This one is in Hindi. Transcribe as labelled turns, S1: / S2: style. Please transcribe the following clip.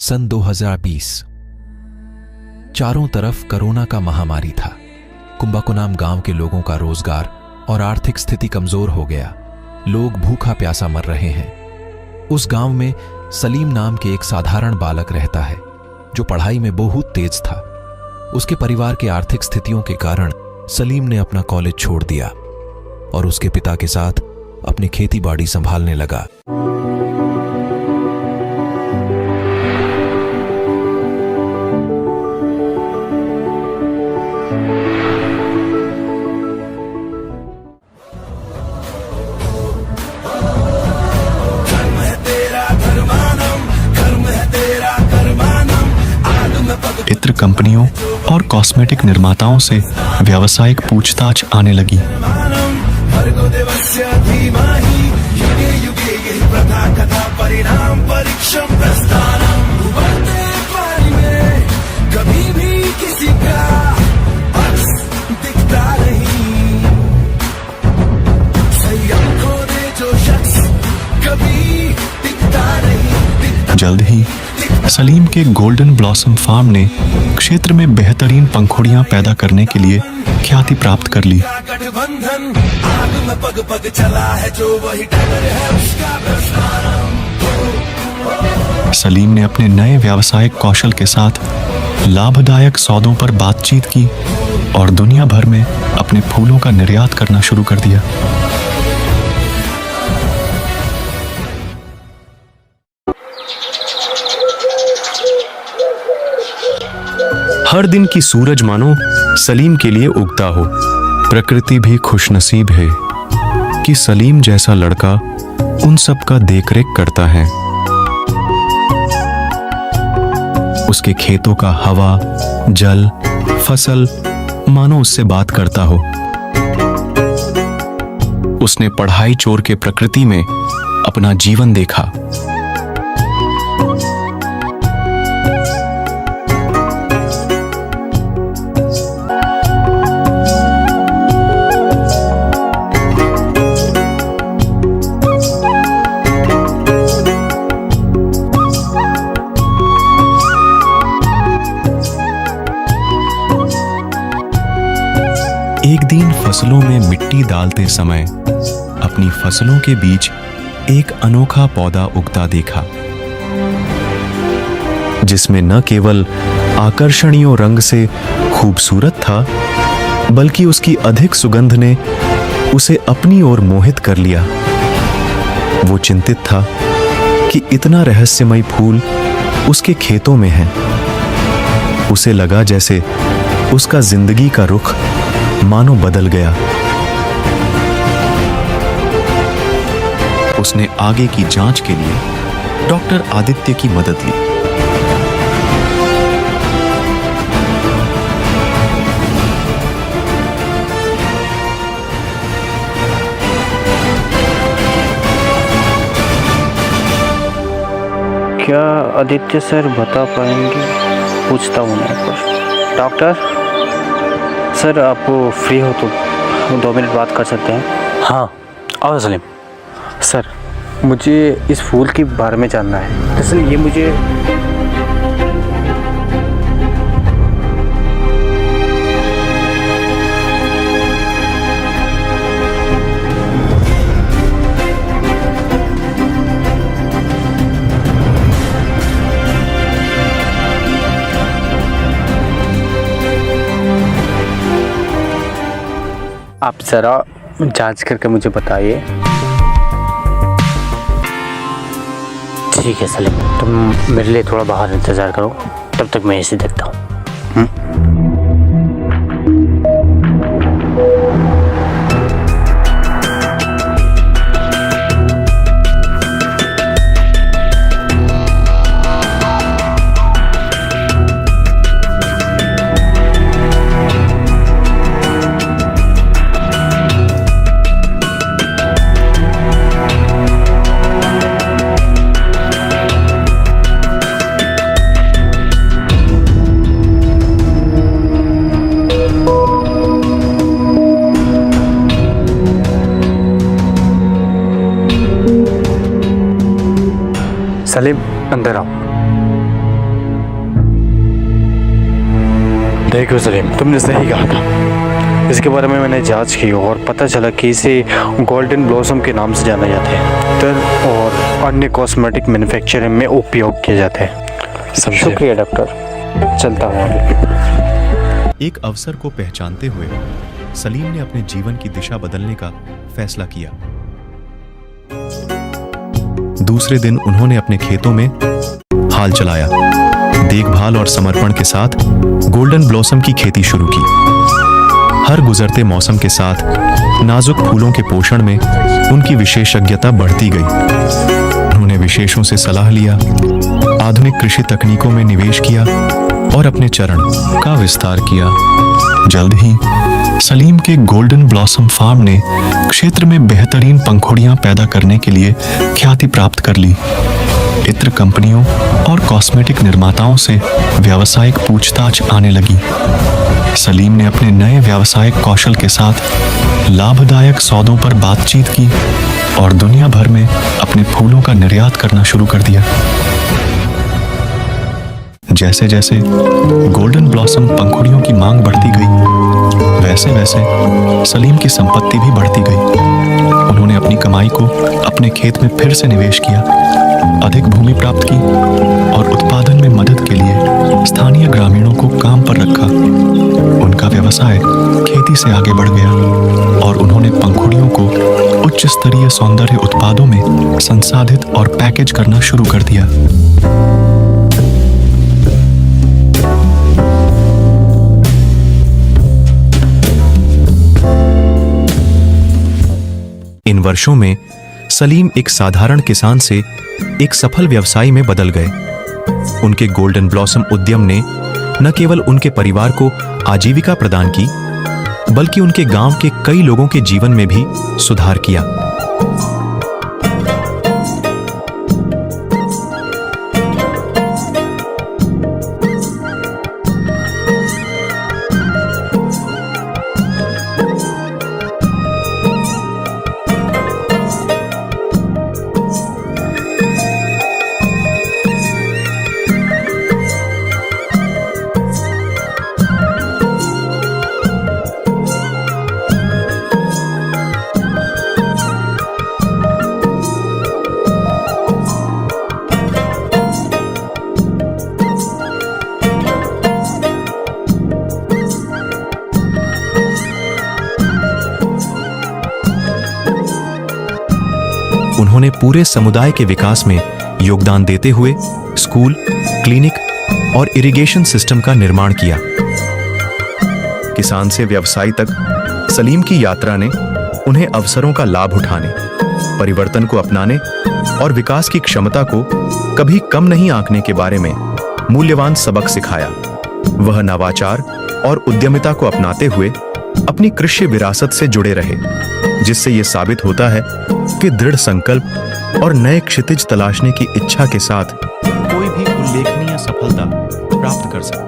S1: सन 2020। चारों तरफ कोरोना का महामारी था। कुंबाकोनाम गांव के लोगों का रोजगार और आर्थिक स्थिति कमजोर हो गया। लोग भूखा प्यासा मर रहे हैं। उस गांव में सलीम नाम के एक साधारण बालक रहता है जो पढ़ाई में बहुत तेज था। उसके परिवार के आर्थिक स्थितियों के कारण सलीम ने अपना कॉलेज छोड़ दिया और उसके पिता के साथ अपनी खेती बाड़ी संभालने लगा।
S2: इत्र कंपनियों और कॉस्मेटिक निर्माताओं से व्यावसायिक पूछताछ आने लगी।
S3: कभी भी किसी का अक्स दिखता नहीं। संयम खो दे जो शख्स कभी दिखता नहीं।
S2: जल्द ही सलीम के गोल्डन ब्लॉसम फार्म ने क्षेत्र में बेहतरीन पंखुड़ियां पैदा करने के लिए ख्याति प्राप्त कर ली।
S3: गठबंधन आग में पग पग चला है जो वही टाइगर है उसका प्रस्थान।
S2: सलीम ने अपने नए व्यावसायिक कौशल के साथ लाभदायक सौदों पर बातचीत की और दुनिया भर में अपने फूलों का निर्यात करना शुरू कर दिया। हर दिन की सूरज मानो सलीम के लिए उगता हो। प्रकृति भी खुशनसीब है कि सलीम जैसा लड़का उन सब का देखरेख करता है। उसके खेतों का हवा, जल, फसल मानो उससे बात करता हो। उसने पढ़ाई छोड़ के प्रकृति में अपना जीवन देखा। एक दिन फसलों में मिट्टी डालते समय अपनी फसलों के बीच एक अनोखा पौधा उगता देखा, जिसमें न केवल आकर्षणीय रंग से खूबसूरत था, बल्कि उसकी अधिक सुगंध ने उसे अपनी ओर मोहित कर लिया। वो चिंतित था कि इतना रहस्यमय फूल उसके खेतों में है। उसे लगा जैसे उसका जिंदगी का रुख मानो बदल गया। उसने आगे की जांच के लिए डॉक्टर आदित्य की मदद ली।
S4: क्या आदित्य सर बता पाएंगे? पूछता हूँ मैं कुछ। डॉक्टर सर, आप फ्री हो तो 2 मिनट बात कर सकते हैं?
S5: हाँ, आओ सलीम।
S4: सर, मुझे इस फूल के बारे में जानना है। दरअसल ये मुझे आप ज़रा जांच करके मुझे बताइए।
S5: ठीक है सलीम, तुम मेरे लिए थोड़ा बाहर इंतज़ार करो, तब तक मैं इसे देखता हूँ।
S4: सलीम, अंदर आओ। देखो सलीम, तुमने सही कहा था। इसके बारे में मैंने जांच की और पता चला कि इसे गोल्डन ब्लॉसम के नाम से जाना जाता है। तर और अन्य कॉस्मेटिक मैन्युफैक्चरिंग में उपयोग किया जाता है। शुक्रिया डॉक्टर, चलता हूँ अभी।
S2: एक अवसर को पहचानते हुए सलीम ने अपने जीवन की दिशा बदलने का फैसला किया। दूसरे दिन उन्होंने अपने खेतों में हाल चलाया, देखभाल और समर्पण के साथ गोल्डन ब्लॉसम की खेती शुरू की। हर गुजरते मौसम के साथ नाजुक फूलों के पोषण में उनकी विशेषज्ञता बढ़ती गई। उन्होंने विशेषों से सलाह लिया, आधुनिक कृषि तकनीकों में निवेश किया और अपने चरण का विस्तार किया। जल्द ही सलीम के गोल्डन ब्लॉसम फार्म ने क्षेत्र में बेहतरीन पंखुड़ियां पैदा करने के लिए ख्याति प्राप्त कर ली। इत्र कंपनियों और कॉस्मेटिक निर्माताओं से व्यावसायिक पूछताछ आने लगी। सलीम ने अपने नए व्यावसायिक कौशल के साथ लाभदायक सौदों पर बातचीत की और दुनिया भर में अपने फूलों का निर्यात करना शुरू कर दिया। जैसे जैसे गोल्डन ब्लॉसम पंखुड़ियों की मांग बढ़ती गई, वैसे वैसे सलीम की संपत्ति भी बढ़ती गई। उन्होंने अपनी कमाई को अपने खेत में फिर से निवेश किया, अधिक भूमि प्राप्त की और उत्पादन में मदद के लिए स्थानीय ग्रामीणों को काम पर रखा। उनका व्यवसाय खेती से आगे बढ़ गया और उन्होंने पंखुड़ियों को उच्च स्तरीय सौंदर्य उत्पादों में संसाधित और पैकेज करना शुरू कर दिया। इन वर्षों में सलीम एक साधारण किसान से एक सफल व्यवसायी में बदल गए। उनके गोल्डन ब्लॉसम उद्यम ने न केवल उनके परिवार को आजीविका प्रदान की, बल्कि उनके गांव के कई लोगों के जीवन में भी सुधार किया। उन्होंने पूरे समुदाय के विकास में योगदान देते हुए स्कूल, क्लिनिक और इरिगेशन सिस्टम का निर्माण किया। किसान से व्यवसायी तक सलीम की यात्रा ने उन्हें अवसरों का लाभ उठाने, परिवर्तन को अपनाने और विकास की क्षमता को कभी कम नहीं आंकने के बारे में मूल्यवान सबक सिखाया। वह नवाचार और उद्यमिता को अपनाते हुए अपनी कृषि विरासत से जुड़े रहे, जिससे यह साबित होता है कि दृढ़ संकल्प और नए क्षितिज तलाशने की इच्छा के साथ कोई भी उल्लेखनीय सफलता प्राप्त कर सकता है।